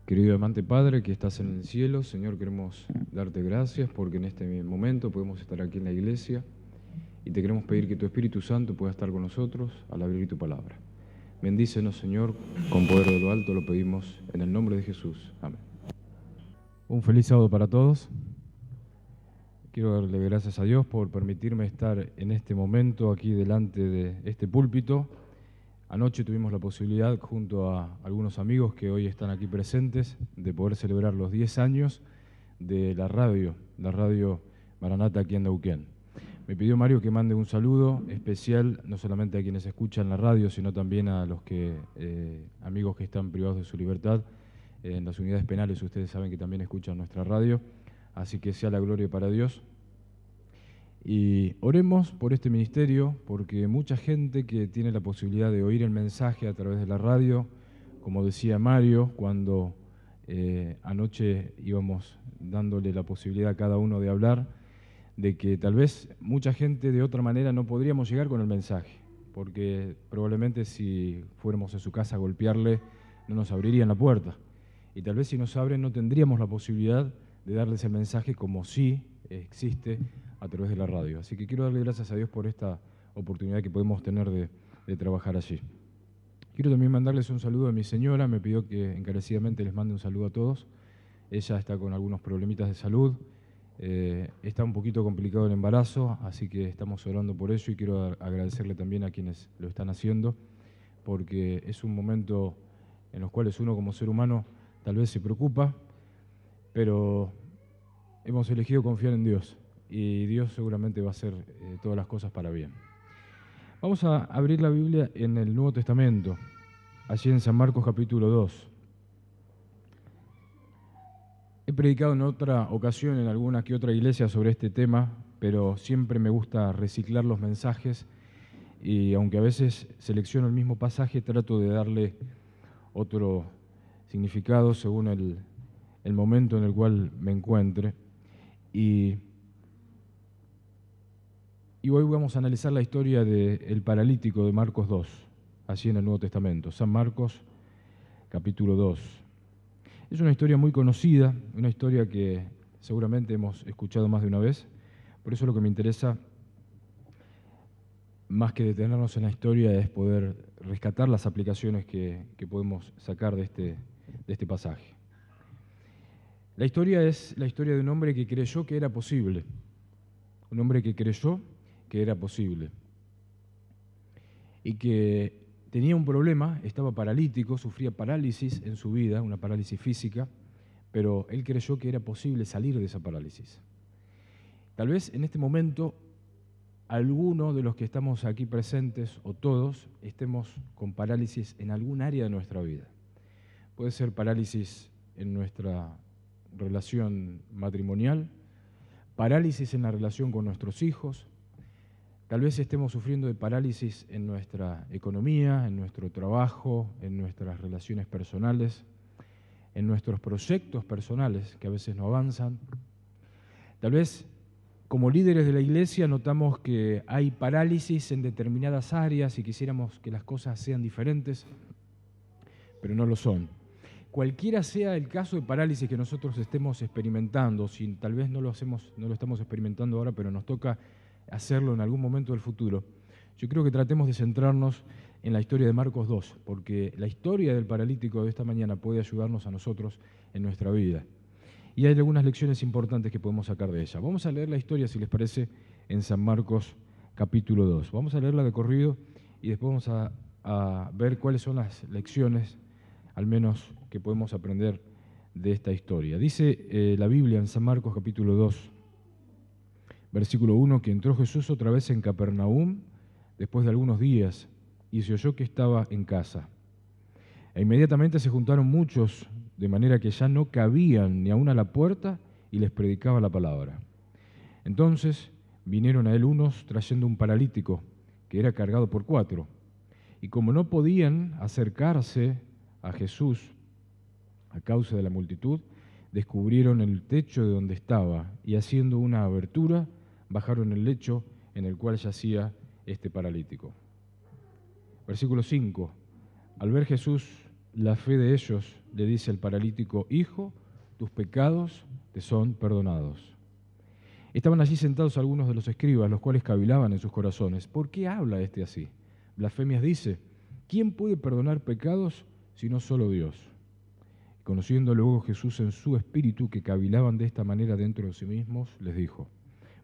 Querido amante Padre que estás en el cielo, Señor, queremos darte gracias porque en este momento podemos estar aquí en la iglesia y te queremos pedir que tu Espíritu Santo pueda estar con nosotros al abrir tu palabra. Bendícenos, Señor, con poder de lo alto lo pedimos en el nombre de Jesús. Amén. Un feliz sábado para todos. Quiero darle gracias a Dios por permitirme estar en este momento aquí delante de este púlpito. Anoche tuvimos la posibilidad, junto a algunos amigos que hoy están aquí presentes, de poder celebrar los 10 años de la radio Maranata aquí en Neuquén. Me pidió Mario que mande un saludo especial, no solamente a quienes escuchan la radio, sino también a los amigos que están privados de su libertad. En las unidades penales ustedes saben que también escuchan nuestra radio, así que sea la gloria para Dios. Y oremos por este ministerio, porque mucha gente que tiene la posibilidad de oír el mensaje a través de la radio, como decía Mario, cuando anoche íbamos dándole la posibilidad a cada uno de hablar, de que tal vez mucha gente de otra manera no podríamos llegar con el mensaje, porque probablemente si fuéramos a su casa a golpearle, no nos abrirían la puerta. Y tal vez si nos abren no tendríamos la posibilidad de darles el mensaje como sí existe a través de la radio. Así que quiero darle gracias a Dios por esta oportunidad que podemos tener de trabajar allí. Quiero también mandarles un saludo a mi señora, me pidió que encarecidamente les mande un saludo a todos. Ella está con algunos problemitas de salud, está un poquito complicado el embarazo, así que estamos orando por ello y quiero agradecerle también a quienes lo están haciendo, porque es un momento en los cuales uno como ser humano tal vez se preocupa, pero hemos elegido confiar en Dios y Dios seguramente va a hacer todas las cosas para bien. Vamos a abrir la Biblia en el Nuevo Testamento, allí en San Marcos capítulo 2. He predicado en otra ocasión en alguna que otra iglesia sobre este tema, pero siempre me gusta reciclar los mensajes y aunque a veces selecciono el mismo pasaje, trato de darle otro significado según el momento en el cual me encuentre. Y hoy vamos a analizar la historia del paralítico de Marcos 2, allí en el Nuevo Testamento, San Marcos capítulo 2. Es una historia muy conocida, una historia que seguramente hemos escuchado más de una vez, por eso lo que me interesa, más que detenernos en la historia, es poder rescatar las aplicaciones que podemos sacar de este pasaje. La historia es la historia de un hombre que creyó que era posible, un hombre que creyó que era posible y que tenía un problema, estaba paralítico, sufría parálisis en su vida, una parálisis física, pero él creyó que era posible salir de esa parálisis. Tal vez en este momento alguno de los que estamos aquí presentes o todos estemos con parálisis en algún área de nuestra vida. Puede ser parálisis en nuestra relación matrimonial, parálisis en la relación con nuestros hijos. Tal vez estemos sufriendo de parálisis en nuestra economía, en nuestro trabajo, en nuestras relaciones personales, en nuestros proyectos personales que a veces no avanzan. Tal vez como líderes de la iglesia notamos que hay parálisis en determinadas áreas y quisiéramos que las cosas sean diferentes, pero no lo son. Cualquiera sea el caso de parálisis que nosotros estemos experimentando, si tal vez no lo estamos experimentando ahora, pero nos toca hacerlo en algún momento del futuro, yo creo que tratemos de centrarnos en la historia de Marcos 2, porque la historia del paralítico de esta mañana puede ayudarnos a nosotros en nuestra vida. Y hay algunas lecciones importantes que podemos sacar de ella. Vamos a leer la historia, si les parece, en San Marcos capítulo 2. Vamos a leerla de corrido y después vamos a ver cuáles son las lecciones, al menos que podemos aprender de esta historia. Dice la Biblia en San Marcos capítulo 2, versículo 1, que entró Jesús otra vez en Capernaum después de algunos días y se oyó que estaba en casa. E inmediatamente se juntaron muchos, de manera que ya no cabían ni aún a la puerta, y les predicaba la palabra. Entonces vinieron a él unos trayendo un paralítico, que era cargado por 4, y como no podían acercarse a Jesús a causa de la multitud, descubrieron el techo de donde estaba, y haciendo una abertura, bajaron el lecho en el cual yacía este paralítico. Versículo 5. Al ver Jesús la fe de ellos, le dice el paralítico: Hijo, tus pecados te son perdonados. Estaban allí sentados algunos de los escribas, los cuales cavilaban en sus corazones: ¿por qué habla este así? Blasfemias dice. ¿Quién puede perdonar pecados sino solo Dios? Conociendo luego Jesús en su espíritu que cavilaban de esta manera dentro de sí mismos, les dijo: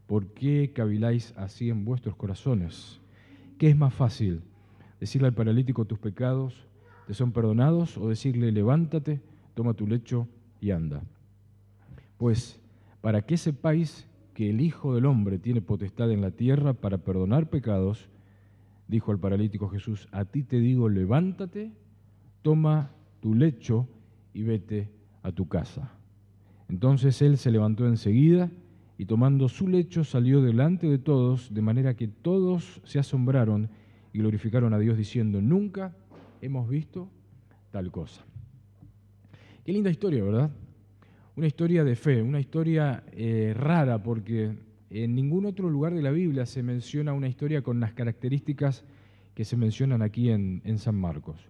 ¿por qué caviláis así en vuestros corazones? ¿Qué es más fácil, decirle al paralítico: tus pecados te son perdonados, o decirle: levántate, toma tu lecho y anda? Pues, para que sepáis que el Hijo del Hombre tiene potestad en la tierra para perdonar pecados, dijo al paralítico Jesús: a ti te digo, levántate, toma tu lecho y vete a tu casa. Entonces él se levantó enseguida y tomando su lecho salió delante de todos, de manera que todos se asombraron y glorificaron a Dios diciendo: nunca hemos visto tal cosa. Qué linda historia, ¿verdad? Una historia de fe, una historia rara, porque en ningún otro lugar de la Biblia se menciona una historia con las características que se mencionan aquí en San Marcos.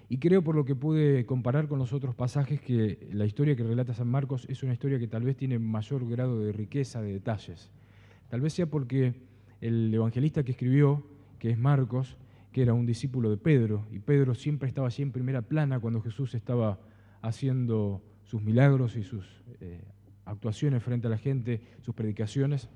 Y creo, por lo que pude comparar con los otros pasajes, que la historia que relata San Marcos es una historia que tal vez tiene mayor grado de riqueza, de detalles. Tal vez sea porque el evangelista que escribió, que es Marcos, que era un discípulo de Pedro, y Pedro siempre estaba allí en primera plana cuando Jesús estaba haciendo sus milagros y sus actuaciones frente a la gente, sus predicaciones.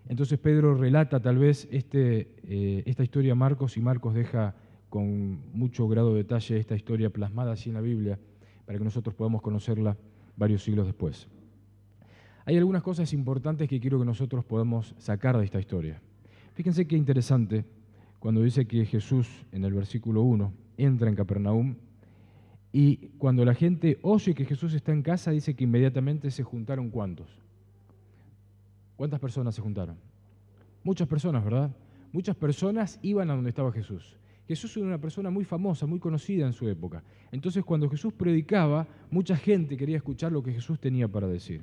Entonces Pedro relata tal vez esta historia a Marcos, y Marcos deja con mucho grado de detalle esta historia plasmada así en la Biblia para que nosotros podamos conocerla varios siglos después. Hay algunas cosas importantes que quiero que nosotros podamos sacar de esta historia. Fíjense qué interesante cuando dice que Jesús, en el versículo 1, entra en Capernaum, y cuando la gente oye que Jesús está en casa, dice que inmediatamente se juntaron. ¿Cuántos? ¿Cuántas personas se juntaron? Muchas personas, ¿verdad? Muchas personas iban a donde estaba Jesús. Jesús era una persona muy famosa, muy conocida en su época. Entonces, cuando Jesús predicaba, mucha gente quería escuchar lo que Jesús tenía para decir.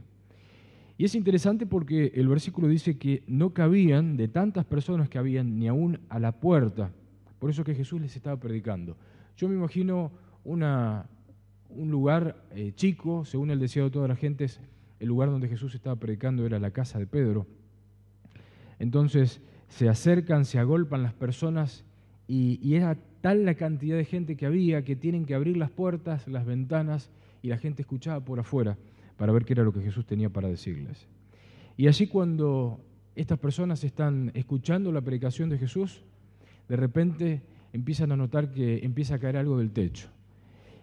Y es interesante porque el versículo dice que no cabían, de tantas personas que habían, ni aún a la puerta. Por eso que Jesús les estaba predicando. Yo me imagino un lugar chico, según el deseo de toda la gente, el lugar donde Jesús estaba predicando era la casa de Pedro. Entonces se acercan, se agolpan las personas, y era tal la cantidad de gente que había que tienen que abrir las puertas, las ventanas, y la gente escuchaba por afuera para ver qué era lo que Jesús tenía para decirles. Y allí, cuando estas personas están escuchando la predicación de Jesús, de repente empiezan a notar que empieza a caer algo del techo.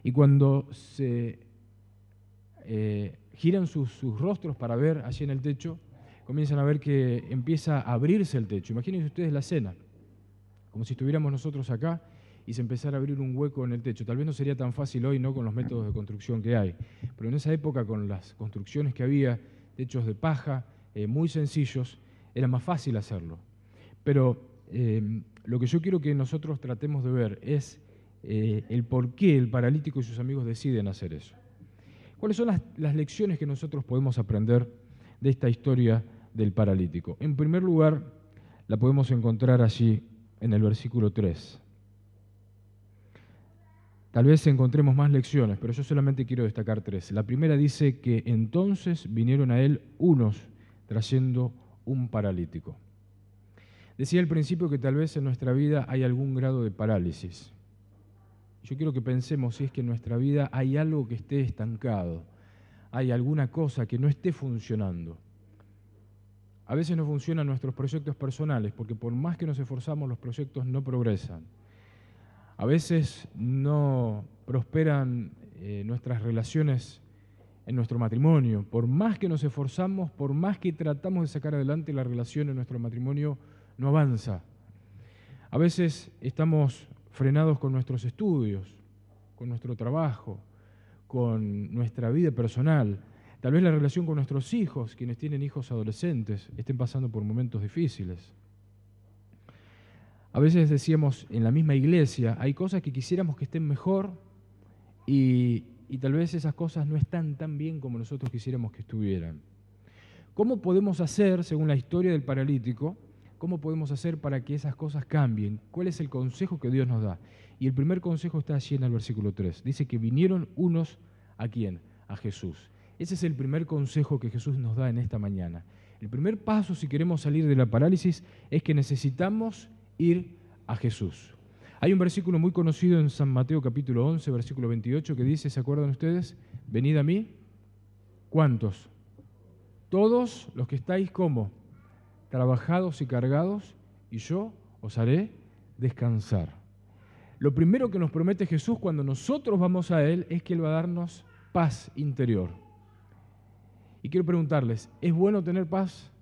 Y cuando se giran sus rostros para ver allí en el techo, comienzan a ver que empieza a abrirse el techo. Imagínense ustedes la escena, como si estuviéramos nosotros acá y se empezara a abrir un hueco en el techo. Tal vez no sería tan fácil hoy, ¿no?, con los métodos de construcción que hay, pero en esa época, con las construcciones que había, techos de paja, muy sencillos, era más fácil hacerlo. Pero lo que yo quiero que nosotros tratemos de ver es el por qué el paralítico y sus amigos deciden hacer eso. ¿Cuáles son las lecciones que nosotros podemos aprender de esta historia del paralítico? En primer lugar, la podemos encontrar allí en el versículo 3. Tal vez encontremos más lecciones, pero yo solamente quiero destacar 3. La primera dice que entonces vinieron a él unos trayendo un paralítico. Decía al principio que tal vez en nuestra vida hay algún grado de parálisis. Yo quiero que pensemos si es que en nuestra vida hay algo que esté estancado, hay alguna cosa que no esté funcionando. A veces no funcionan nuestros proyectos personales porque por más que nos esforzamos, los proyectos no progresan. A veces no prosperan nuestras relaciones en nuestro matrimonio. Por más que nos esforzamos, por más que tratamos de sacar adelante la relación en nuestro matrimonio, no avanza. A veces estamos frenados con nuestros estudios, con nuestro trabajo, con nuestra vida personal. Tal vez la relación con nuestros hijos, quienes tienen hijos adolescentes, estén pasando por momentos difíciles. A veces decíamos en la misma iglesia, hay cosas que quisiéramos que estén mejor y tal vez esas cosas no están tan bien como nosotros quisiéramos que estuvieran. ¿Cómo podemos hacer, según la historia del paralítico, cómo podemos hacer para que esas cosas cambien? ¿Cuál es el consejo que Dios nos da? Y el primer consejo está allí en el versículo 3. Dice que vinieron unos, ¿a quién? A Jesús. Ese es el primer consejo que Jesús nos da en esta mañana. El primer paso, si queremos salir de la parálisis, es que necesitamos ir a Jesús. Hay un versículo muy conocido en San Mateo capítulo 11, versículo 28, que dice, ¿se acuerdan ustedes? Venid a mí. ¿Cuántos? Todos los que estáis, ¿cómo? Trabajados y cargados, y yo os haré descansar. Lo primero que nos promete Jesús cuando nosotros vamos a Él es que Él va a darnos paz interior. Y quiero preguntarles, ¿es bueno tener paz?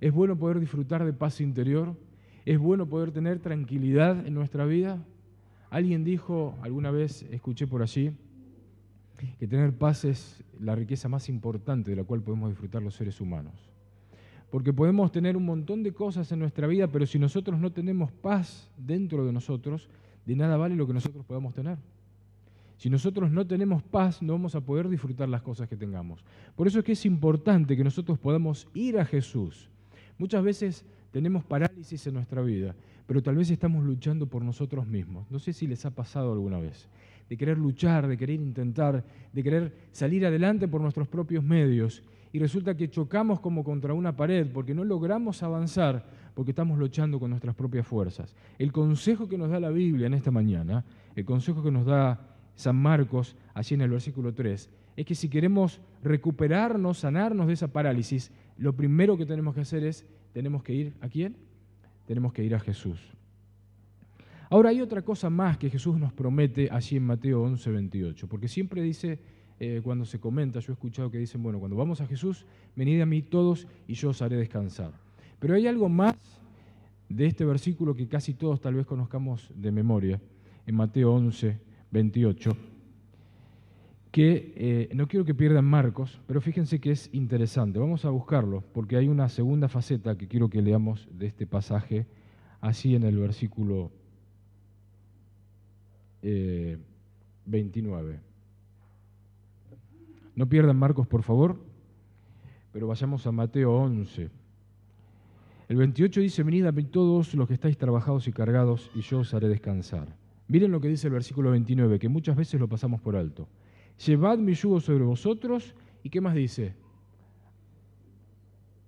¿Es bueno poder disfrutar de paz interior? ¿Es bueno poder tener tranquilidad en nuestra vida? Alguien dijo, alguna vez escuché por allí, que tener paz es la riqueza más importante de la cual podemos disfrutar los seres humanos. Porque podemos tener un montón de cosas en nuestra vida, pero si nosotros no tenemos paz dentro de nosotros, de nada vale lo que nosotros podamos tener. Si nosotros no tenemos paz, no vamos a poder disfrutar las cosas que tengamos. Por eso es que es importante que nosotros podamos ir a Jesús. Muchas veces tenemos parálisis en nuestra vida, pero tal vez estamos luchando por nosotros mismos. No sé si les ha pasado alguna vez, de querer luchar, de querer intentar, de querer salir adelante por nuestros propios medios, y resulta que chocamos como contra una pared porque no logramos avanzar porque estamos luchando con nuestras propias fuerzas. El consejo que nos da la Biblia en esta mañana, el consejo que nos da San Marcos, allí en el versículo 3, es que si queremos recuperarnos, sanarnos de esa parálisis, lo primero que tenemos que hacer es, tenemos que ir ¿a quién? Tenemos que ir a Jesús. Ahora hay otra cosa más que Jesús nos promete allí en Mateo 11, 28, porque siempre dice, cuando se comenta, yo he escuchado que dicen, bueno, cuando vamos a Jesús, venid a mí todos y yo os haré descansar. Pero hay algo más de este versículo que casi todos tal vez conozcamos de memoria, en Mateo 11, 28, que no quiero que pierdan Marcos, pero fíjense que es interesante. Vamos a buscarlo, porque hay una segunda faceta que quiero que leamos de este pasaje, así en el versículo 29. No pierdan Marcos, por favor, pero vayamos a Mateo 11. El 28 dice, venid a mí todos los que estáis trabajados y cargados, y yo os haré descansar. Miren lo que dice el versículo 29, que muchas veces lo pasamos por alto. Llevad mi yugo sobre vosotros, ¿y qué más dice?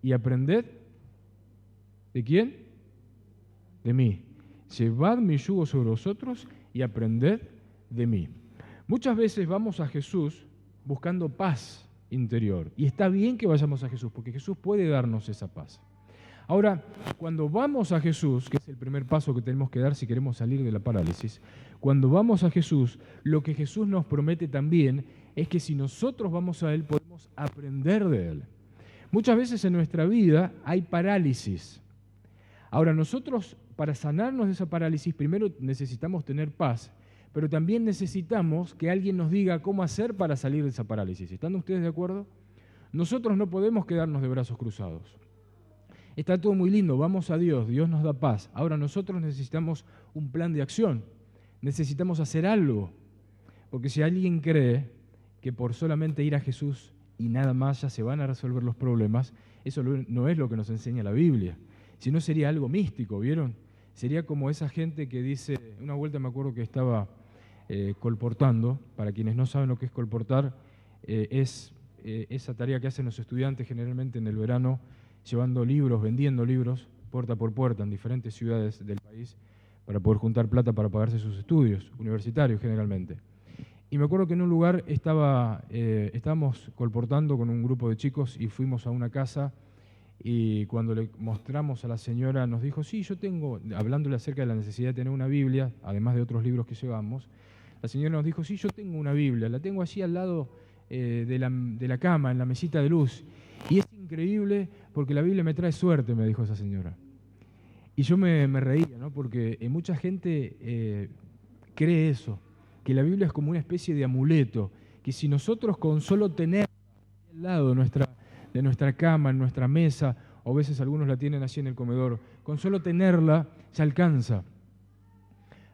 Y aprended, ¿de quién? De mí. Llevad mi yugo sobre vosotros y aprended de mí. Muchas veces vamos a Jesús buscando paz interior, y está bien que vayamos a Jesús, porque Jesús puede darnos esa paz. Ahora, cuando vamos a Jesús, que es el primer paso que tenemos que dar si queremos salir de la parálisis, cuando vamos a Jesús, lo que Jesús nos promete también es que si nosotros vamos a Él, podemos aprender de Él. Muchas veces en nuestra vida hay parálisis. Ahora, nosotros, para sanarnos de esa parálisis, primero necesitamos tener paz, pero también necesitamos que alguien nos diga cómo hacer para salir de esa parálisis. ¿Están ustedes de acuerdo? Nosotros no podemos quedarnos de brazos cruzados. Está todo muy lindo, vamos a Dios, Dios nos da paz. Ahora nosotros necesitamos un plan de acción, necesitamos hacer algo. Porque si alguien cree que por solamente ir a Jesús y nada más ya se van a resolver los problemas, eso no es lo que nos enseña la Biblia. Si no sería algo místico, ¿vieron? Sería como esa gente que dice, una vuelta me acuerdo que estaba colportando, para quienes no saben lo que es colportar, es esa tarea que hacen los estudiantes generalmente en el verano, llevando libros, vendiendo libros, puerta por puerta en diferentes ciudades del país, para poder juntar plata para pagarse sus estudios, universitarios generalmente. Y me acuerdo que en un lugar estábamos colportando con un grupo de chicos y fuimos a una casa, y cuando le mostramos a la señora nos dijo, sí, yo tengo, hablándole acerca de la necesidad de tener una Biblia, además de otros libros que llevamos, la señora nos dijo, sí, yo tengo una Biblia, la tengo allí al lado de la cama, en la mesita de luz, y es increíble porque la Biblia me trae suerte, me dijo esa señora. Y yo me reía, ¿no? Porque mucha gente cree eso, que la Biblia es como una especie de amuleto, que si nosotros con solo tenerla al lado de nuestra cama, en nuestra mesa, o a veces algunos la tienen allí en el comedor, con solo tenerla se alcanza.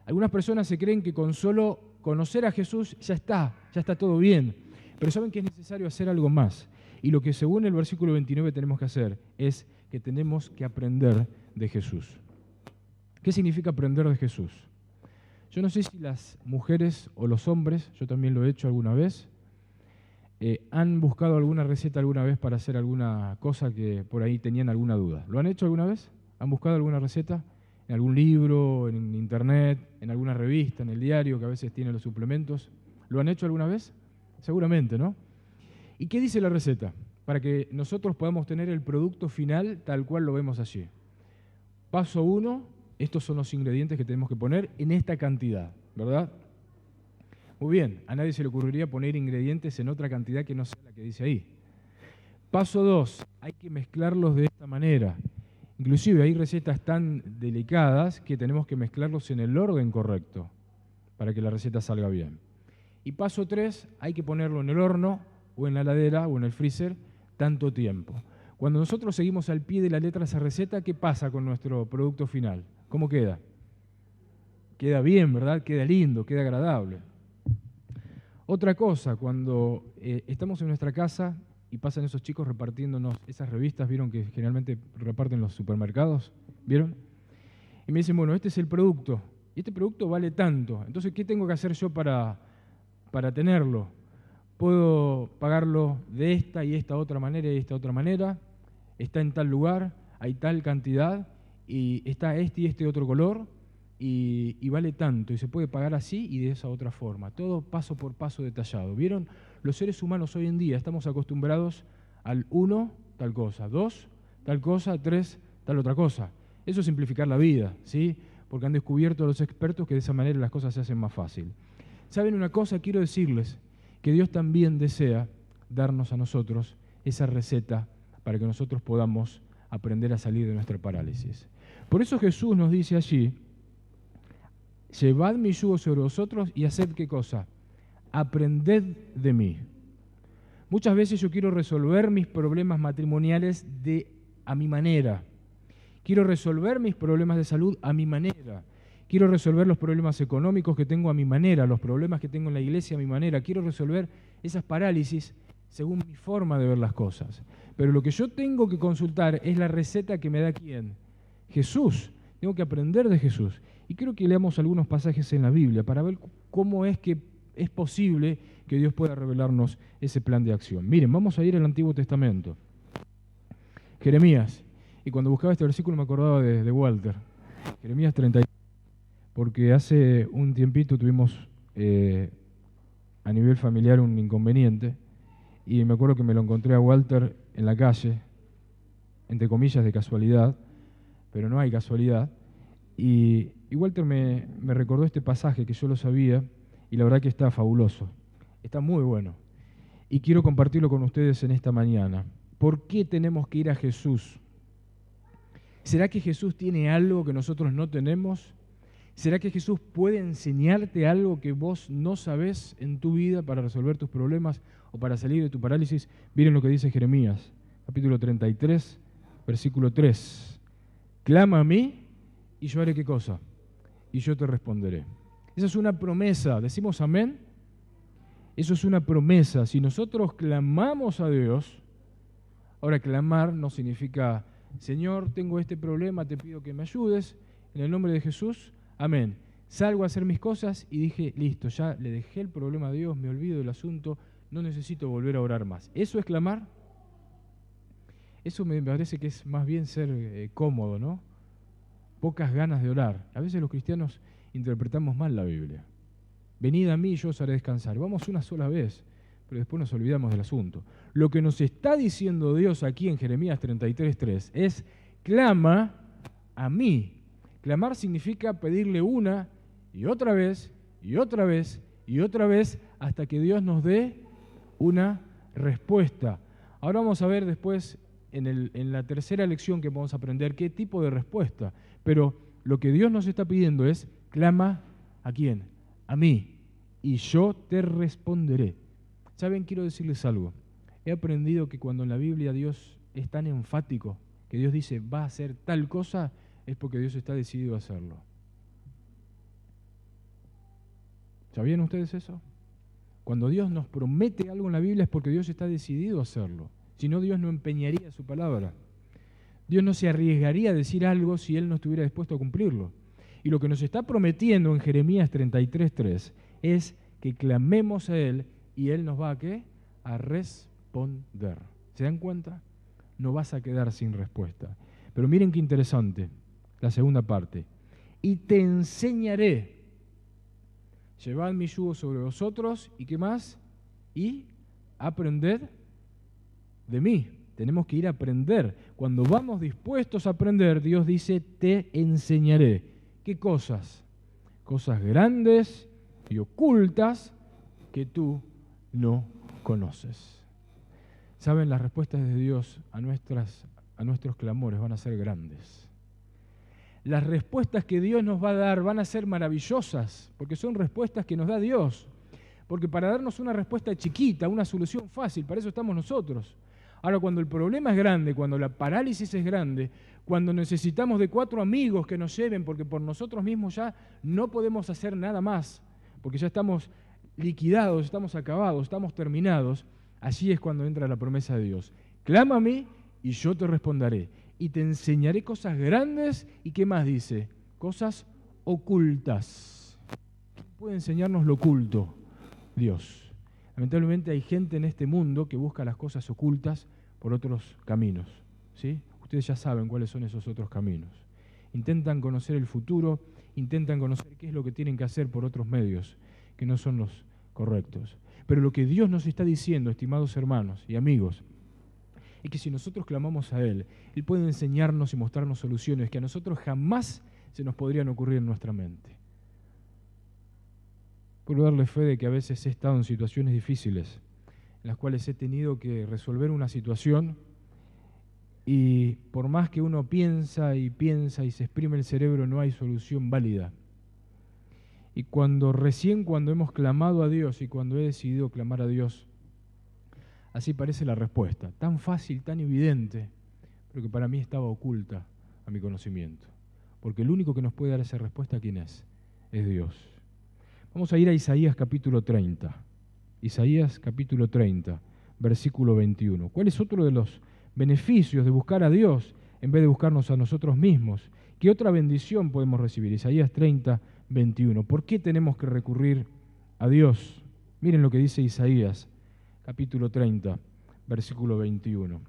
Algunas personas se creen que con solo conocer a Jesús ya está todo bien, pero saben que es necesario hacer algo más. Y lo que según el versículo 29 tenemos que hacer es que tenemos que aprender de Jesús. ¿Qué significa aprender de Jesús? Yo no sé si las mujeres o los hombres, yo también lo he hecho alguna vez, han buscado alguna receta alguna vez para hacer alguna cosa que por ahí tenían alguna duda. ¿Lo han hecho alguna vez? ¿Han buscado alguna receta? ¿En algún libro, en internet, en alguna revista, en el diario que a veces tiene los suplementos? ¿Lo han hecho alguna vez? Seguramente, ¿no? ¿Y qué dice la receta? Para que nosotros podamos tener el producto final tal cual lo vemos allí. Paso 1, estos son los ingredientes que tenemos que poner en esta cantidad, ¿verdad? Muy bien, a nadie se le ocurriría poner ingredientes en otra cantidad que no sea la que dice ahí. Paso 2, hay que mezclarlos de esta manera. Inclusive hay recetas tan delicadas que tenemos que mezclarlos en el orden correcto para que la receta salga bien. Y paso 3, hay que ponerlo en el horno o en la heladera o en el freezer tanto tiempo. Cuando nosotros seguimos al pie de la letra esa receta, ¿qué pasa con nuestro producto final? ¿Cómo queda? Queda bien, ¿verdad? Queda lindo, queda agradable. Otra cosa, cuando estamos en nuestra casa y pasan esos chicos repartiéndonos esas revistas, ¿vieron que generalmente reparten los supermercados? ¿Vieron? Y me dicen, bueno, este es el producto, y este producto vale tanto, entonces, ¿qué tengo que hacer yo para tenerlo? ¿Puedo pagarlo de esta y esta otra manera y esta otra manera? ¿Está en tal lugar? ¿Hay tal cantidad? ¿Y está este y este otro color? Y vale tanto, y se puede pagar así y de esa otra forma. Todo paso por paso detallado. ¿Vieron? Los seres humanos hoy en día estamos acostumbrados al 1, tal cosa, 2, tal cosa, 3, tal otra cosa. Eso es simplificar la vida, ¿sí? Porque han descubierto los expertos que de esa manera las cosas se hacen más fácil. ¿Saben una cosa? Quiero decirles que Dios también desea darnos a nosotros esa receta para que nosotros podamos aprender a salir de nuestra parálisis. Por eso Jesús nos dice allí, llevad mi yugo sobre vosotros y haced ¿qué cosa? Aprended de mí. Muchas veces yo quiero resolver mis problemas matrimoniales a mi manera. Quiero resolver mis problemas de salud a mi manera. Quiero resolver los problemas económicos que tengo a mi manera, los problemas que tengo en la iglesia a mi manera. Quiero resolver esas parálisis según mi forma de ver las cosas. Pero lo que yo tengo que consultar es la receta que me da ¿quién? Jesús. Tengo que aprender de Jesús. Y quiero que leamos algunos pasajes en la Biblia para ver cómo es que es posible que Dios pueda revelarnos ese plan de acción. Miren, vamos a ir al Antiguo Testamento. Jeremías. Y cuando buscaba este versículo me acordaba de Walter. Jeremías 33. Porque hace un tiempito tuvimos a nivel familiar un inconveniente y me acuerdo que me lo encontré a Walter en la calle, entre comillas de casualidad, pero no hay casualidad, y Walter me recordó este pasaje que yo lo sabía y la verdad que está fabuloso, está muy bueno y quiero compartirlo con ustedes en esta mañana. ¿Por qué tenemos que ir a Jesús? ¿Será que Jesús tiene algo que nosotros no tenemos? ¿Será que Jesús puede enseñarte algo que vos no sabés en tu vida para resolver tus problemas o para salir de tu parálisis? Miren lo que dice Jeremías, capítulo 33, versículo 3. Clama a mí y yo haré ¿qué cosa? Y yo te responderé. Esa es una promesa. ¿Decimos amén? Eso es una promesa. Si nosotros clamamos a Dios, ahora clamar no significa, Señor, tengo este problema, te pido que me ayudes, en el nombre de Jesús, amén. Salgo a hacer mis cosas y dije, listo, ya le dejé el problema a Dios, me olvido del asunto, no necesito volver a orar más. ¿Eso es clamar? Eso me parece que es más bien ser cómodo, ¿no? Pocas ganas de orar. A veces los cristianos interpretamos mal la Biblia. Venid a mí y yo os haré descansar. Vamos una sola vez, pero después nos olvidamos del asunto. Lo que nos está diciendo Dios aquí en Jeremías 33:3 es, clama a mí. Clamar significa pedirle una y otra vez, y otra vez, y otra vez, hasta que Dios nos dé una respuesta. Ahora vamos a ver después, en la tercera lección que vamos a aprender, qué tipo de respuesta. Pero lo que Dios nos está pidiendo es, clama ¿a quién? A mí, y yo te responderé. ¿Saben? Quiero decirles algo. He aprendido que cuando en la Biblia Dios es tan enfático, que Dios dice, va a hacer tal cosa, es porque Dios está decidido a hacerlo. ¿Sabían ustedes eso? Cuando Dios nos promete algo en la Biblia es porque Dios está decidido a hacerlo. Si no, Dios no empeñaría su palabra. Dios no se arriesgaría a decir algo si Él no estuviera dispuesto a cumplirlo. Y lo que nos está prometiendo en Jeremías 33:3 es que clamemos a Él y Él nos va a ¿qué? A responder. ¿Se dan cuenta? No vas a quedar sin respuesta. Pero miren qué interesante, la segunda parte. Y te enseñaré. Llevad mi yugo sobre vosotros, ¿y qué más? Y aprended de mí. Tenemos que ir a aprender. Cuando vamos dispuestos a aprender, Dios dice, te enseñaré. ¿Qué cosas? Cosas grandes y ocultas que tú no conoces. ¿Saben? Las respuestas de Dios a nuestros clamores van a ser grandes. Las respuestas que Dios nos va a dar van a ser maravillosas, porque son respuestas que nos da Dios. Porque para darnos una respuesta chiquita, una solución fácil, para eso estamos nosotros. Ahora, cuando el problema es grande, cuando la parálisis es grande, cuando necesitamos de 4 amigos que nos lleven, porque por nosotros mismos ya no podemos hacer nada más, porque ya estamos liquidados, estamos acabados, estamos terminados, allí es cuando entra la promesa de Dios. Clama a mí y yo te responderé. Y te enseñaré cosas grandes y ¿qué más dice? Cosas ocultas. ¿Quién puede enseñarnos lo oculto? Dios. Lamentablemente hay gente en este mundo que busca las cosas ocultas por otros caminos, ¿sí? Ustedes ya saben cuáles son esos otros caminos. Intentan conocer el futuro, intentan conocer qué es lo que tienen que hacer por otros medios, que no son los correctos. Pero lo que Dios nos está diciendo, estimados hermanos y amigos, es que si nosotros clamamos a Él, Él puede enseñarnos y mostrarnos soluciones que a nosotros jamás se nos podrían ocurrir en nuestra mente. Puedo darle fe de que a veces he estado en situaciones difíciles, en las cuales he tenido que resolver una situación y por más que uno piensa y se exprime el cerebro, no hay solución válida. Y cuando hemos clamado a Dios y cuando he decidido clamar a Dios, así parece la respuesta, tan fácil, tan evidente, pero que para mí estaba oculta a mi conocimiento. Porque el único que nos puede dar esa respuesta, ¿quién es? Es Dios. Vamos a ir a Isaías capítulo 30. Isaías capítulo 30, versículo 21. ¿Cuál es otro de los beneficios de buscar a Dios en vez de buscarnos a nosotros mismos? ¿Qué otra bendición podemos recibir? Isaías 30, 21. ¿Por qué tenemos que recurrir a Dios? Miren lo que dice Isaías capítulo 30, versículo 21.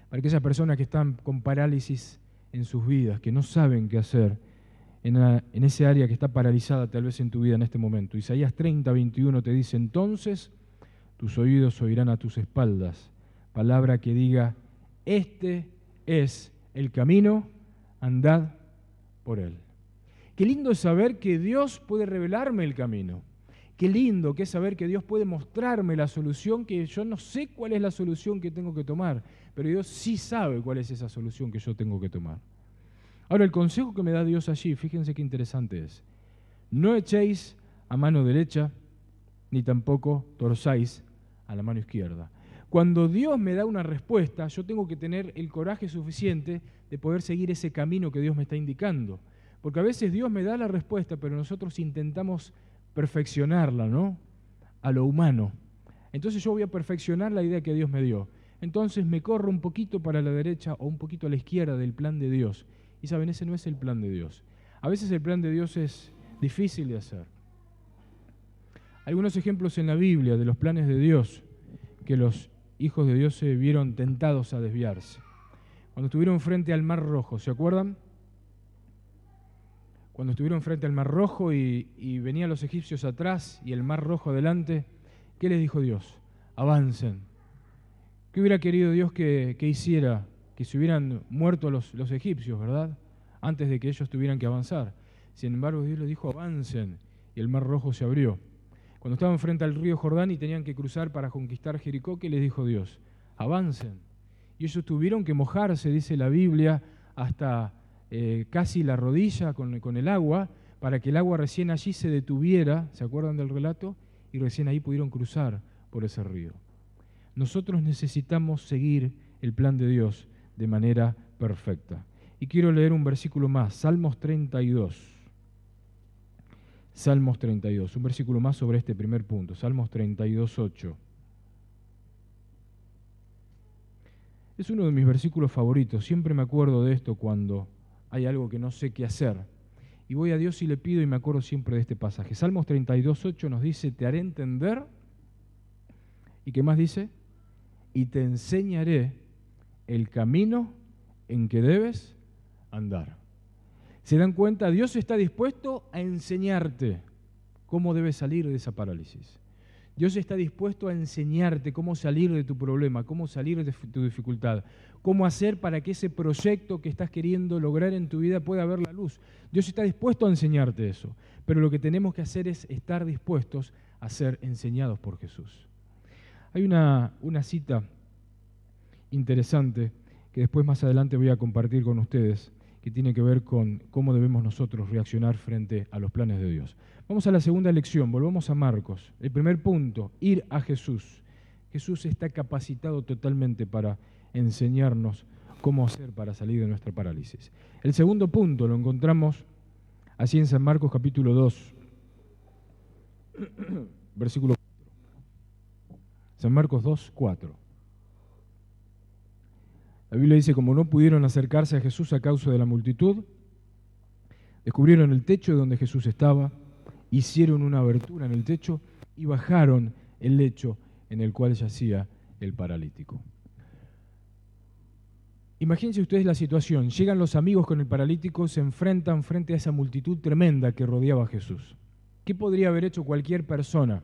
Para aquellas personas que están con parálisis en sus vidas, que no saben qué hacer, en ese área que está paralizada tal vez en tu vida en este momento. Isaías 30, 21 te dice, entonces tus oídos oirán a tus espaldas, palabra que diga, este es el camino, andad por él. Qué lindo es saber que Dios puede revelarme el camino. Qué lindo que es saber que Dios puede mostrarme la solución, que yo no sé cuál es la solución que tengo que tomar, pero Dios sí sabe cuál es esa solución que yo tengo que tomar. Ahora, el consejo que me da Dios allí, fíjense qué interesante es. No echéis a mano derecha, ni tampoco torzáis a la mano izquierda. Cuando Dios me da una respuesta, yo tengo que tener el coraje suficiente de poder seguir ese camino que Dios me está indicando. Porque a veces Dios me da la respuesta, pero nosotros intentamos perfeccionarla, ¿no? A lo humano. Entonces yo voy a perfeccionar la idea que Dios me dio. Entonces me corro un poquito para la derecha o un poquito a la izquierda del plan de Dios. Y saben, ese no es el plan de Dios. A veces el plan de Dios es difícil de hacer. Algunos ejemplos en la Biblia de los planes de Dios, que los hijos de Dios se vieron tentados a desviarse. Cuando estuvieron frente al Mar Rojo, ¿se acuerdan? Cuando estuvieron frente al Mar Rojo y venían los egipcios atrás y el Mar Rojo adelante, ¿qué les dijo Dios? Avancen. ¿Qué hubiera querido Dios que hiciera? Que se hubieran muerto los egipcios, ¿verdad? Antes de que ellos tuvieran que avanzar. Sin embargo, Dios les dijo, avancen, y el Mar Rojo se abrió. Cuando estaban frente al río Jordán y tenían que cruzar para conquistar Jericó, ¿qué les dijo Dios? Avancen. Y ellos tuvieron que mojarse, dice la Biblia, hasta casi la rodilla con el agua, para que el agua recién allí se detuviera, ¿se acuerdan del relato? Y recién ahí pudieron cruzar por ese río. Nosotros necesitamos seguir el plan de Dios de manera perfecta. Y quiero leer un versículo más, Salmos 32. Salmos 32, un versículo más sobre este primer punto, Salmos 32, 8. Es uno de mis versículos favoritos, siempre me acuerdo de esto cuando hay algo que no sé qué hacer. y voy a Dios y le pido, y me acuerdo siempre de este pasaje. Salmos 32:8 nos dice, te haré entender, ¿y qué más dice? Y te enseñaré el camino en que debes andar. ¿Se dan cuenta? Dios está dispuesto a enseñarte cómo debes salir de esa parálisis. Dios está dispuesto a enseñarte cómo salir de tu problema, cómo salir de tu dificultad, cómo hacer para que ese proyecto que estás queriendo lograr en tu vida pueda ver la luz. Dios está dispuesto a enseñarte eso, pero lo que tenemos que hacer es estar dispuestos a ser enseñados por Jesús. Hay una cita interesante que después más adelante voy a compartir con ustedes, que tiene que ver con cómo debemos nosotros reaccionar frente a los planes de Dios. Vamos a la segunda lección, volvamos a Marcos. El primer punto, ir a Jesús. Jesús está capacitado totalmente para enseñarnos cómo hacer para salir de nuestra parálisis. El segundo punto lo encontramos así en San Marcos capítulo 2, versículo 4. San Marcos 2, 4. La Biblia dice, como no pudieron acercarse a Jesús a causa de la multitud, descubrieron el techo de donde Jesús estaba, hicieron una abertura en el techo y bajaron el lecho en el cual yacía el paralítico. Imagínense ustedes la situación, llegan los amigos con el paralítico, se enfrentan frente a esa multitud tremenda que rodeaba a Jesús. ¿Qué podría haber hecho cualquier persona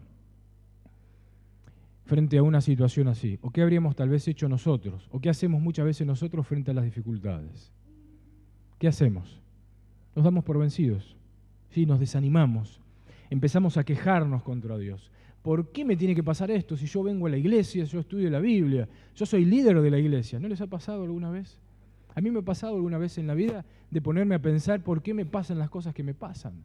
frente a una situación así? ¿O qué habríamos tal vez hecho nosotros? ¿O qué hacemos muchas veces nosotros frente a las dificultades? ¿Qué hacemos? Nos damos por vencidos, ¿sí? Nos desanimamos, empezamos a quejarnos contra Dios. ¿Por qué me tiene que pasar esto si yo vengo a la iglesia, yo estudio la Biblia, yo soy líder de la iglesia? ¿No les ha pasado alguna vez? A mí me ha pasado alguna vez en la vida de ponerme a pensar por qué me pasan las cosas que me pasan.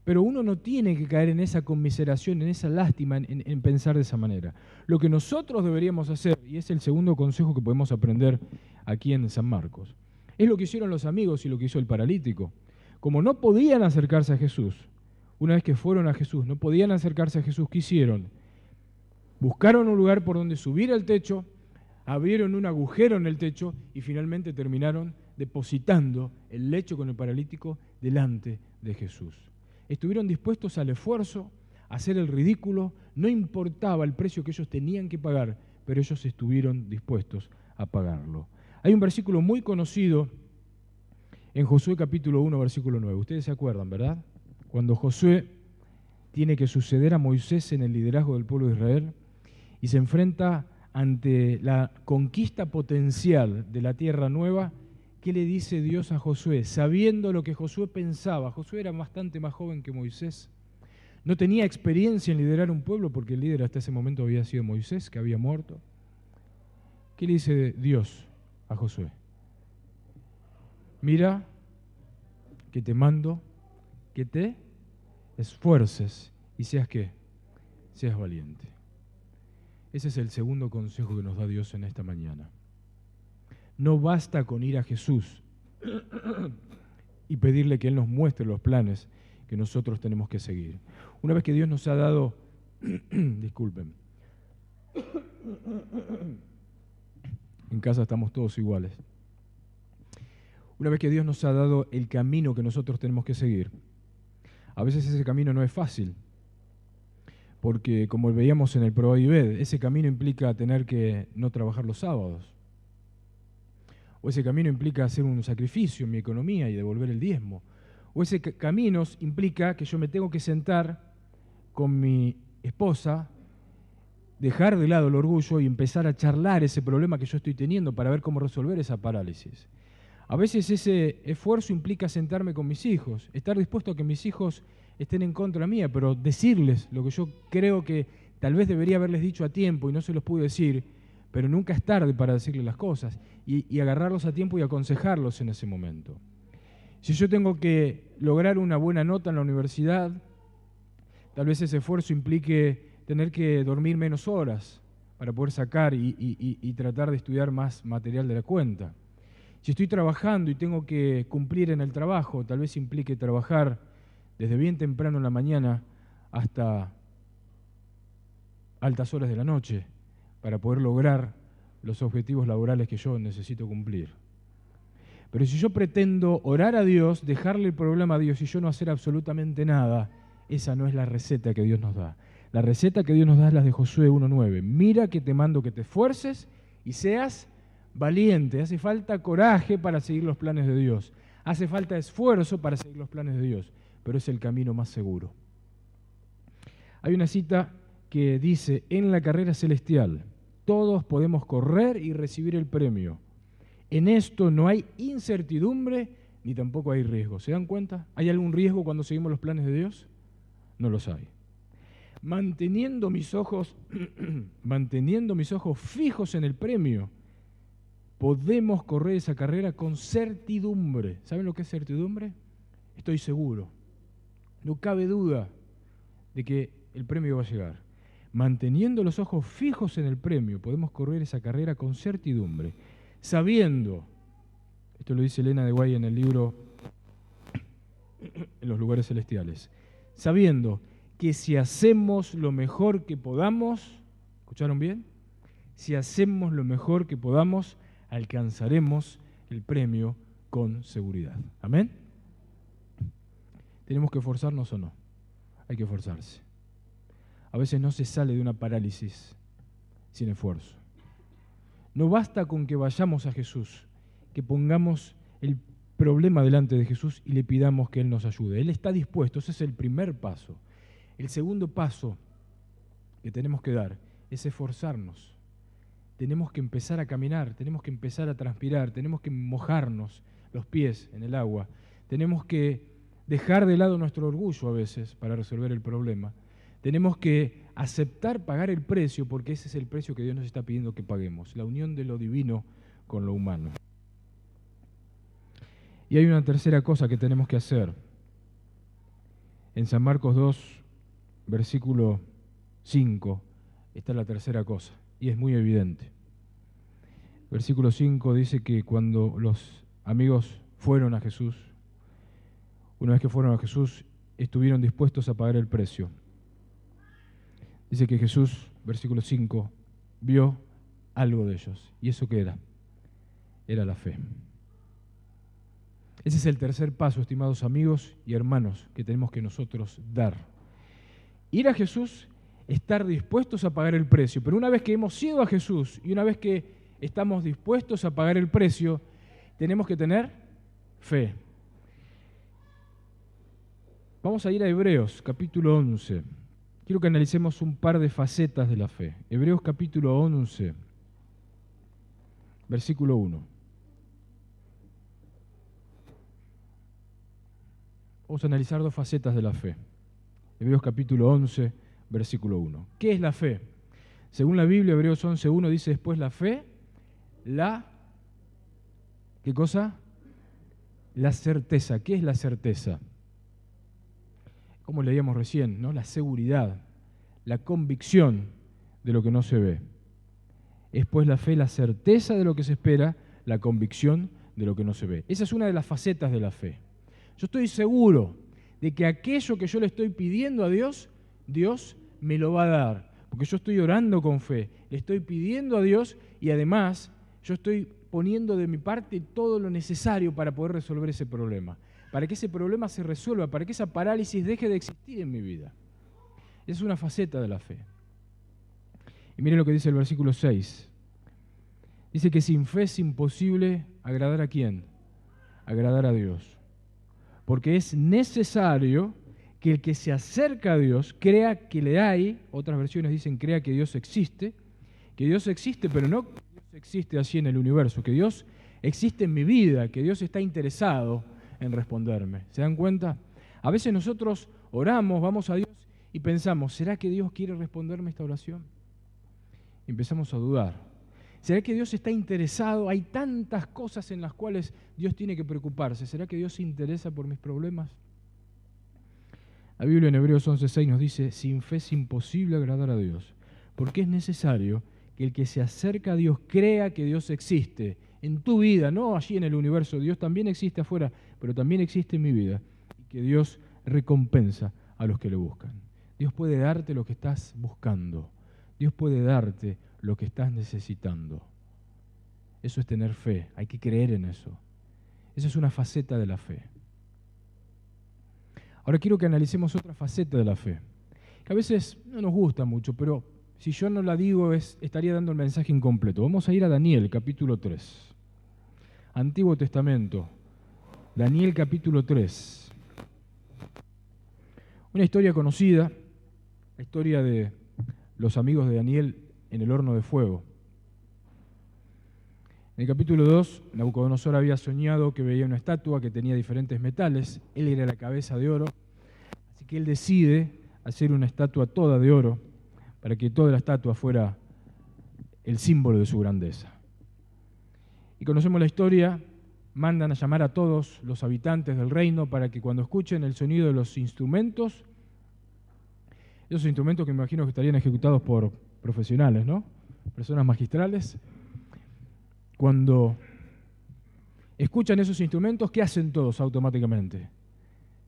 Pero uno no tiene que caer en esa conmiseración, en esa lástima, en pensar de esa manera. Lo que nosotros deberíamos hacer, y es el segundo consejo que podemos aprender aquí en San Marcos, es lo que hicieron los amigos y lo que hizo el paralítico. Como no podían acercarse a Jesús, una vez que fueron a Jesús, no podían acercarse a Jesús, ¿qué hicieron? Buscaron un lugar por donde subir al techo, abrieron un agujero en el techo y finalmente terminaron depositando el lecho con el paralítico delante de Jesús. Estuvieron dispuestos al esfuerzo, a hacer el ridículo, no importaba el precio que ellos tenían que pagar, pero ellos estuvieron dispuestos a pagarlo. Hay un versículo muy conocido en Josué capítulo 1, versículo 9. Ustedes se acuerdan, ¿verdad? Cuando Josué tiene que suceder a Moisés en el liderazgo del pueblo de Israel y se enfrenta ante la conquista potencial de la tierra nueva, ¿qué le dice Dios a Josué? Sabiendo lo que Josué pensaba, Josué era bastante más joven que Moisés, no tenía experiencia en liderar un pueblo porque el líder hasta ese momento había sido Moisés, que había muerto. ¿Qué le dice Dios a Josué? Mira que te mando que te esfuerces y seas ¿qué? Seas valiente. Ese es el segundo consejo que nos da Dios en esta mañana. No basta con ir a Jesús y pedirle que Él nos muestre los planes que nosotros tenemos que seguir. Una vez que Dios nos ha dado, disculpen, en casa estamos todos iguales. Una vez que Dios nos ha dado el camino que nosotros tenemos que seguir, a veces ese camino no es fácil, porque como veíamos en el Proa y Ved, ese camino implica tener que no trabajar los sábados. O ese camino implica hacer un sacrificio en mi economía y devolver el diezmo. O ese camino implica que yo me tengo que sentar con mi esposa, dejar de lado el orgullo y empezar a charlar ese problema que yo estoy teniendo para ver cómo resolver esa parálisis. A veces ese esfuerzo implica sentarme con mis hijos, estar dispuesto a que mis hijos estén en contra mía, pero decirles lo que yo creo que tal vez debería haberles dicho a tiempo y no se los pude decir, pero nunca es tarde para decirles las cosas y agarrarlos a tiempo y aconsejarlos en ese momento. Si yo tengo que lograr una buena nota en la universidad, tal vez ese esfuerzo implique tener que dormir menos horas para poder sacar y tratar de estudiar más material de la cuenta. Si estoy trabajando y tengo que cumplir en el trabajo, tal vez implique trabajar desde bien temprano en la mañana hasta altas horas de la noche para poder lograr los objetivos laborales que yo necesito cumplir. Pero si yo pretendo orar a Dios, dejarle el problema a Dios y yo no hacer absolutamente nada, esa no es la receta que Dios nos da. La receta que Dios nos da es la de Josué 1:9. Mira que te mando que te esfuerces y seas valiente. Hace falta coraje para seguir los planes de Dios. Hace falta esfuerzo para seguir los planes de Dios, pero es el camino más seguro. Hay una cita que dice, en la carrera celestial, todos podemos correr y recibir el premio. En esto no hay incertidumbre ni tampoco hay riesgo. ¿Se dan cuenta? ¿Hay algún riesgo cuando seguimos los planes de Dios? No los hay. Manteniendo mis ojos fijos en el premio, podemos correr esa carrera con certidumbre. ¿Saben lo que es certidumbre? Estoy seguro. No cabe duda de que el premio va a llegar. Manteniendo los ojos fijos en el premio, podemos correr esa carrera con certidumbre, sabiendo, esto lo dice Elena de Guay en el libro En los lugares celestiales, sabiendo que si hacemos lo mejor que podamos, ¿escucharon bien? Si hacemos lo mejor que podamos, alcanzaremos el premio con seguridad. ¿Amén? ¿Tenemos que esforzarnos o no? Hay que esforzarse. A veces no se sale de una parálisis sin esfuerzo. No basta con que vayamos a Jesús, que pongamos el problema delante de Jesús y le pidamos que Él nos ayude. Él está dispuesto, ese es el primer paso. El segundo paso que tenemos que dar es esforzarnos. Tenemos que empezar a caminar, tenemos que empezar a transpirar, tenemos que mojarnos los pies en el agua. Tenemos que dejar de lado nuestro orgullo a veces para resolver el problema. Tenemos que aceptar pagar el precio, porque ese es el precio que Dios nos está pidiendo que paguemos, la unión de lo divino con lo humano. Y hay una tercera cosa que tenemos que hacer. En San Marcos 2, versículo 5, está la tercera cosa, y es muy evidente. Versículo 5 dice que cuando los amigos fueron a Jesús, una vez que fueron a Jesús, estuvieron dispuestos a pagar el precio. Dice que Jesús, versículo 5, vio algo de ellos. ¿Y eso qué era? Era la fe. Ese es el tercer paso, estimados amigos y hermanos, que tenemos que nosotros dar. Ir a Jesús, estar dispuestos a pagar el precio. Pero una vez que hemos ido a Jesús y una vez que estamos dispuestos a pagar el precio, tenemos que tener fe. Vamos a ir a Hebreos, capítulo 11. Quiero que analicemos un par de facetas de la fe. Hebreos capítulo 11, versículo 1. Vamos a analizar dos facetas de la fe. Hebreos capítulo 11, versículo 1. ¿Qué es la fe? Según la Biblia, Hebreos 11:1 dice después la fe, ¿qué cosa? La certeza. ¿Qué es la certeza? Como leíamos recién, ¿no? La seguridad, la convicción de lo que no se ve. Es pues la fe, la certeza de lo que se espera, la convicción de lo que no se ve. Esa es una de las facetas de la fe. Yo estoy seguro de que aquello que yo le estoy pidiendo a Dios, Dios me lo va a dar. Porque yo estoy orando con fe, le estoy pidiendo a Dios y además yo estoy poniendo de mi parte todo lo necesario para poder resolver ese problema. Para que ese problema se resuelva, para que esa parálisis deje de existir en mi vida. Es una faceta de la fe. Y miren lo que dice el versículo 6. Dice que sin fe es imposible agradar ¿a quién? Agradar a Dios. Porque es necesario que el que se acerca a Dios crea que le hay, otras versiones dicen crea que Dios existe, pero no que Dios existe así en el universo, que Dios existe en mi vida, que Dios está interesado en responderme. ¿Se dan cuenta? A veces nosotros oramos, vamos a Dios y pensamos, ¿será que Dios quiere responderme esta oración? Y empezamos a dudar. ¿Será que Dios está interesado? Hay tantas cosas en las cuales Dios tiene que preocuparse. ¿Será que Dios se interesa por mis problemas? La Biblia en Hebreos 11:6 nos dice, sin fe es imposible agradar a Dios, porque es necesario que el que se acerca a Dios crea que Dios existe en tu vida, no allí en el universo. Dios también existe afuera, pero también existe en mi vida, y que Dios recompensa a los que le buscan. Dios puede darte lo que estás buscando. Dios puede darte lo que estás necesitando. Eso es tener fe, hay que creer en eso. Esa es una faceta de la fe. Ahora quiero que analicemos otra faceta de la fe, que a veces no nos gusta mucho, pero si yo no la digo estaría dando el mensaje incompleto. Vamos a ir a Daniel, capítulo 3. Antiguo Testamento, Daniel capítulo 3. Una historia conocida, la historia de los amigos de Daniel en el horno de fuego. En el capítulo 2, Nabucodonosor había soñado que veía una estatua que tenía diferentes metales. Él era la cabeza de oro, así que él decide hacer una estatua toda de oro para que toda la estatua fuera el símbolo de su grandeza. Y conocemos la historia, mandan a llamar a todos los habitantes del reino para que cuando escuchen el sonido de los instrumentos, esos instrumentos que me imagino que estarían ejecutados por profesionales, ¿no? Personas magistrales. Cuando escuchan esos instrumentos, ¿qué hacen todos automáticamente?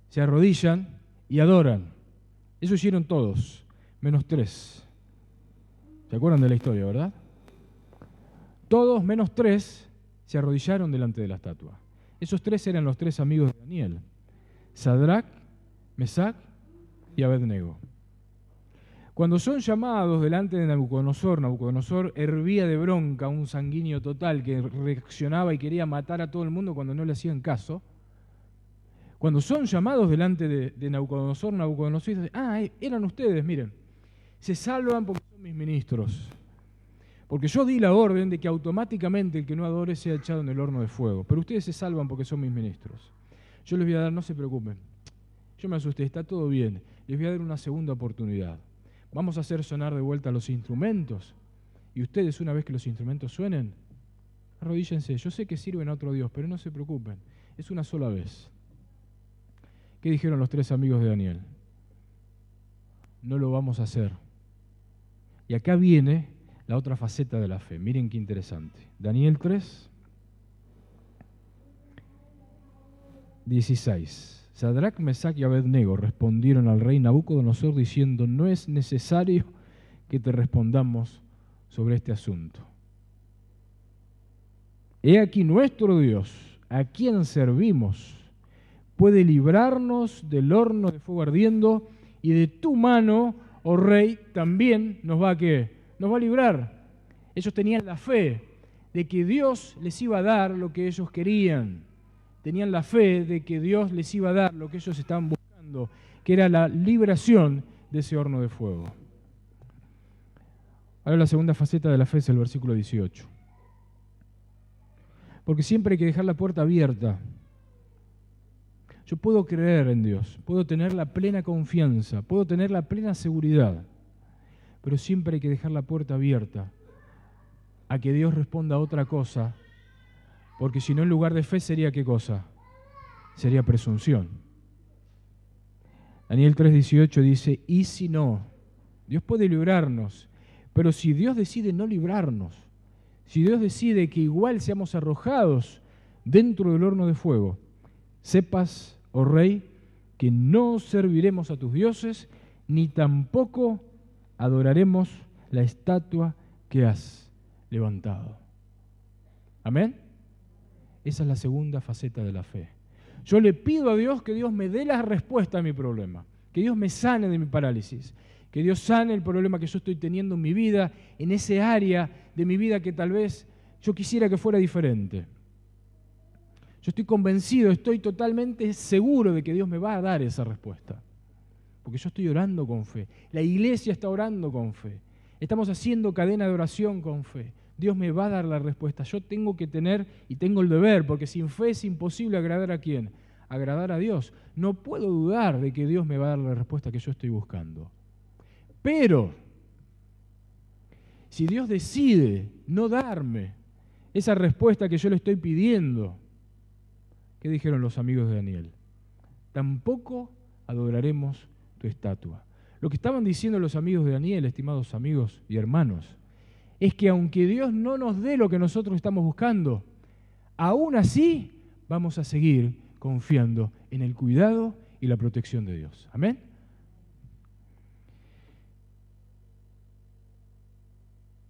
Se arrodillan y adoran. Eso hicieron todos, menos 3. ¿Se acuerdan de la historia, verdad? Todos, menos 3, se arrodillaron delante de la estatua. Esos 3 eran los 3 amigos de Daniel: Sadrac, Mesac y Abednego. Cuando son llamados delante de Nabucodonosor, Nabucodonosor hervía de bronca, un sanguíneo total que reaccionaba y quería matar a todo el mundo cuando no le hacían caso. Cuando son llamados delante de Nabucodonosor, Nabucodonosor dice: eran ustedes, miren, se salvan porque son mis ministros. Porque yo di la orden de que automáticamente el que no adore sea echado en el horno de fuego. Pero ustedes se salvan porque son mis ministros. Yo les voy a dar, no se preocupen, yo me asusté, está todo bien, les voy a dar una segunda oportunidad. Vamos a hacer sonar de vuelta los instrumentos. Y ustedes, una vez que los instrumentos suenen, arrodíllense. Yo sé que sirven a otro Dios, pero no se preocupen. Es una sola vez. ¿Qué dijeron los 3 amigos de Daniel? No lo vamos a hacer. Y acá viene la otra faceta de la fe. Miren qué interesante. Daniel 3, 16. Sadrac, Mesac y Abednego respondieron al rey Nabucodonosor diciendo: no es necesario que te respondamos sobre este asunto. He aquí nuestro Dios, a quien servimos, puede librarnos del horno de fuego ardiendo, y de tu mano, oh rey, también nos va a librar. Ellos tenían la fe de que Dios les iba a dar lo que ellos querían. Tenían la fe de que Dios les iba a dar lo que ellos estaban buscando, que era la liberación de ese horno de fuego. Ahora la segunda faceta de la fe es el versículo 18. Porque siempre hay que dejar la puerta abierta. Yo puedo creer en Dios, puedo tener la plena confianza, puedo tener la plena seguridad, pero siempre hay que dejar la puerta abierta a que Dios responda a otra cosa. Porque si no, en lugar de fe sería ¿qué cosa? Sería presunción. Daniel 3:18 dice: y si no, Dios puede librarnos, pero si Dios decide no librarnos, si Dios decide que igual seamos arrojados dentro del horno de fuego, sepas, oh rey, que no serviremos a tus dioses, ni tampoco adoraremos la estatua que has levantado. ¿Amén? Esa es la segunda faceta de la fe. Yo le pido a Dios que Dios me dé la respuesta a mi problema, que Dios me sane de mi parálisis, que Dios sane el problema que yo estoy teniendo en mi vida, en ese área de mi vida que tal vez yo quisiera que fuera diferente. Yo estoy convencido, estoy totalmente seguro de que Dios me va a dar esa respuesta, porque yo estoy orando con fe. La iglesia está orando con fe. Estamos haciendo cadena de oración con fe. Dios me va a dar la respuesta. Yo tengo que tener y tengo el deber, porque sin fe es imposible agradar a ¿quién? Agradar a Dios. No puedo dudar de que Dios me va a dar la respuesta que yo estoy buscando. Pero, si Dios decide no darme esa respuesta que yo le estoy pidiendo, ¿qué dijeron los amigos de Daniel? Tampoco adoraremos tu estatua. Lo que estaban diciendo los amigos de Daniel, estimados amigos y hermanos, es que aunque Dios no nos dé lo que nosotros estamos buscando, aún así vamos a seguir confiando en el cuidado y la protección de Dios. ¿Amén?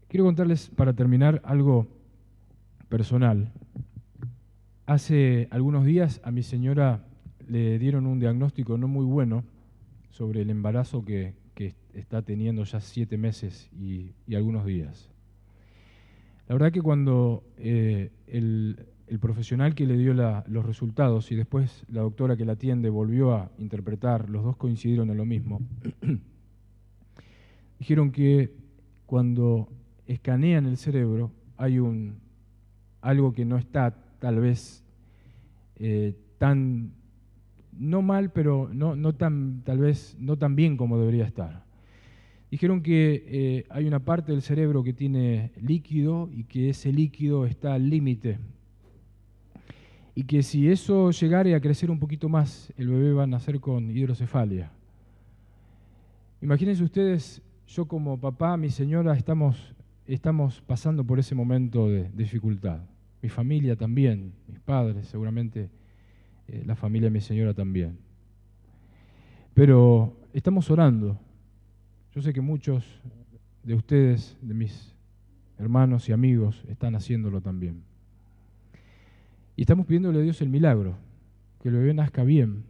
Quiero contarles, para terminar, algo personal. Hace algunos días a mi señora le dieron un diagnóstico no muy bueno sobre el embarazo que está teniendo ya 7 meses y algunos días. La verdad que cuando el profesional que le dio los resultados y después la doctora que la atiende volvió a interpretar, los dos coincidieron en lo mismo, dijeron que cuando escanean el cerebro hay algo que no está tal vez tan, no mal, pero tal vez no tan bien como debería estar. Dijeron que hay una parte del cerebro que tiene líquido y que ese líquido está al límite. Y que si eso llegara a crecer un poquito más, el bebé va a nacer con hidrocefalia. Imagínense ustedes, yo como papá, mi señora, estamos pasando por ese momento de dificultad. Mi familia también, mis padres, seguramente la familia de mi señora también. Pero estamos orando. Yo sé que muchos de ustedes, de mis hermanos y amigos, están haciéndolo también. Y estamos pidiéndole a Dios el milagro, que el bebé nazca bien,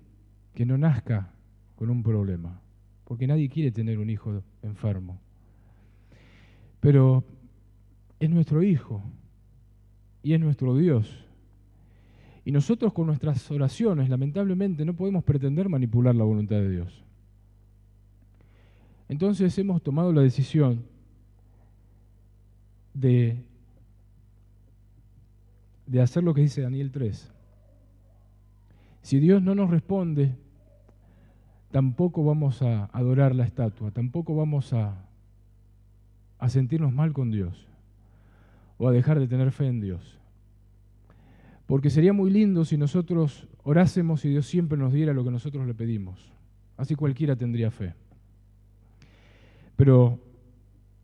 que no nazca con un problema, porque nadie quiere tener un hijo enfermo. Pero es nuestro hijo y es nuestro Dios. Y nosotros con nuestras oraciones, lamentablemente, no podemos pretender manipular la voluntad de Dios. Entonces hemos tomado la decisión de hacer lo que dice Daniel 3. Si Dios no nos responde, tampoco vamos a adorar la estatua, tampoco vamos a sentirnos mal con Dios o a dejar de tener fe en Dios. Porque sería muy lindo si nosotros orásemos y Dios siempre nos diera lo que nosotros le pedimos. Así cualquiera tendría fe. Pero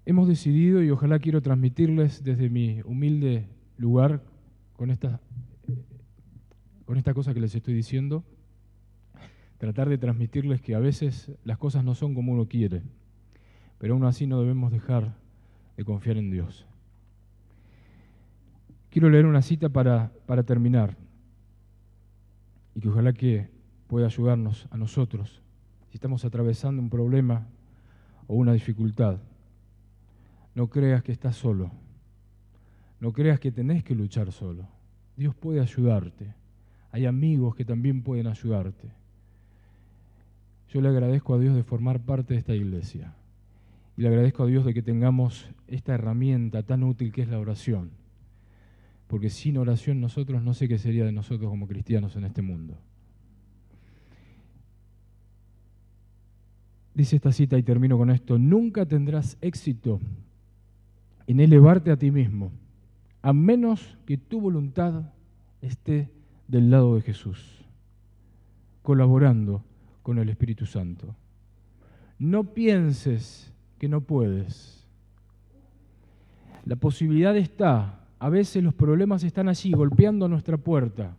hemos decidido, y ojalá quiero transmitirles desde mi humilde lugar con esta cosa que les estoy diciendo, tratar de transmitirles que a veces las cosas no son como uno quiere, pero aún así no debemos dejar de confiar en Dios. Quiero leer una cita para terminar y que ojalá que pueda ayudarnos a nosotros si estamos atravesando un problema o una dificultad. No creas que estás solo. No creas que tenés que luchar solo. Dios puede ayudarte. Hay amigos que también pueden ayudarte. Yo le agradezco a Dios de formar parte de esta iglesia. Y le agradezco a Dios de que tengamos esta herramienta tan útil que es la oración. Porque sin oración nosotros no sé qué sería de nosotros como cristianos en este mundo. Dice esta cita y termino con esto: nunca tendrás éxito en elevarte a ti mismo, a menos que tu voluntad esté del lado de Jesús, colaborando con el Espíritu Santo. No pienses que no puedes. La posibilidad está, a veces los problemas están allí golpeando a nuestra puerta,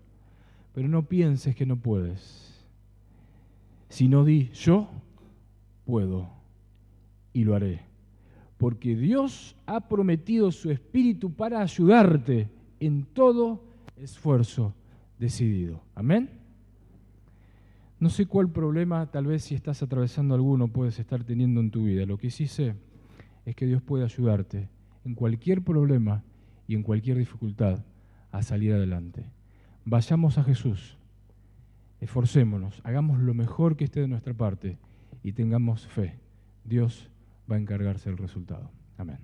pero no pienses que no puedes. Sino di, yo puedo y lo haré. Porque Dios ha prometido su Espíritu para ayudarte en todo esfuerzo decidido. Amén. No sé cuál problema, tal vez si estás atravesando alguno, puedes estar teniendo en tu vida. Lo que sí sé es que Dios puede ayudarte en cualquier problema y en cualquier dificultad a salir adelante. Vayamos a Jesús, esforcémonos, hagamos lo mejor que esté de nuestra parte y tengamos fe. Dios va a encargarse del resultado. Amén.